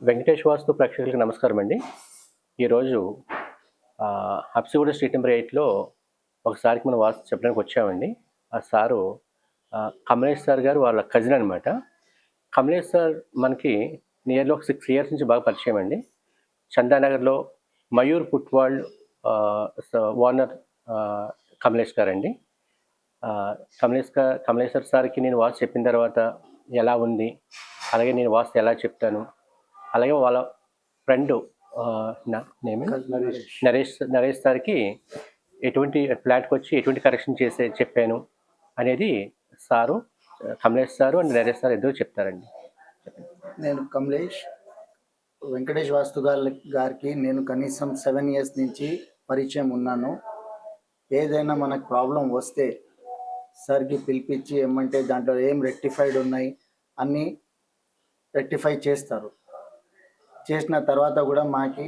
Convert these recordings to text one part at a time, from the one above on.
వెంకటేష్ వాస్తు ప్రేక్షకులకి నమస్కారం అండి. ఈరోజు హబ్సిగూడ స్ట్రీట్ నెంబర్ 8లో ఒకసారికి మనం వాస్తు చెప్పడానికి వచ్చామండి. ఆ సారు కమలేష్ సార్ గారు వాళ్ళ కజిన్ అనమాట. కమలేష్ సార్ మనకి నియర్లీ ఒక 6 ఇయర్స్ నుంచి బాగా పరిచయం అండి. చందానగర్లో మయూర్ ఫుట్‌వాల్ ఓనర్ కమలేష్ గారండి. కమలేష్ సార్కి నేను వాస్తు చెప్పిన తర్వాత ఎలా ఉంది, అలాగే నేను వాస్తు ఎలా చెప్తాను, అలాగే వాళ్ళ ఫ్రెండ్ నరేష్ సార్కి ఎటువంటి ఫ్లాట్కి వచ్చి ఎటువంటి కరెక్షన్ చెప్పాను అనేది sir, Kamlesh sir and Naresh sir ఇద్దరు చెప్తారండి. నేను కమలేష్, వెంకటేష్ వాస్తు గారికి నేను కనీసం 7 ఇయర్స్ నుంచి పరిచయం ఉన్నాను. ఏదైనా మనకు ప్రాబ్లం వస్తే సార్కి పిలిపించి ఏమంటే దాంట్లో ఏం రెక్టిఫైడ్ ఉన్నాయి అన్నీ రెక్టిఫై చేస్తారు. చేసిన తర్వాత కూడా మాకి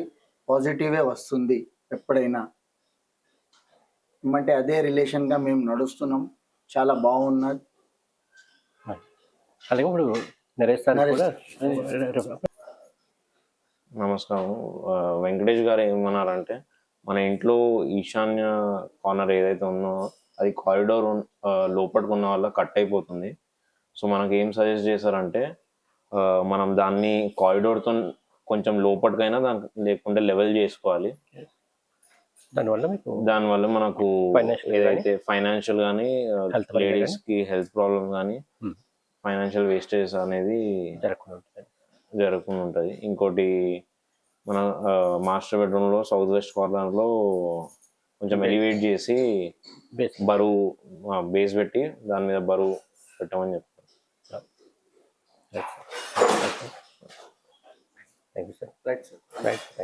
పాజిటివే వస్తుంది. ఎప్పుడైనా ఏమంటే అదే రిలేషన్గా మేము నడుస్తున్నాం. చాలా బాగున్నది. అలాగే ఇప్పుడు నరేష్ సార్ కూడా నమస్కారం. వెంకటేష్ గారు ఏమన్నారంటే, మన ఇంట్లో ఈశాన్య కార్నర్ ఏదైతే ఉందో అది కారిడోర్ లోపట్టుకున్న వల్ల కట్ అయిపోతుంది. సో మనకి ఏం సజెస్ట్ చేశారంటే, మనం దాన్ని కారిడోర్తో కొంచెం లోపటికైనా లేకుంటే లెవెల్ చేసుకోవాలి. దానివల్ల మనకు ఏదైతే ఫైనాన్షియల్ కానీ, లేడీస్కి హెల్త్ ప్రాబ్లమ్ కానీ, ఫైనాన్షియల్ వేస్టేజ్ అనేది జరగకుండా ఉంటుంది. ఇంకోటి, మన మాస్టర్ బెడ్రూమ్లో సౌత్ వెస్ట్ కార్నర్లో కొంచెం ఎలివేట్ చేసి బరువు బేస్ పెట్టి దాని మీద బరువు పెట్టమని చెప్తారు. Thank you sir. Right sir.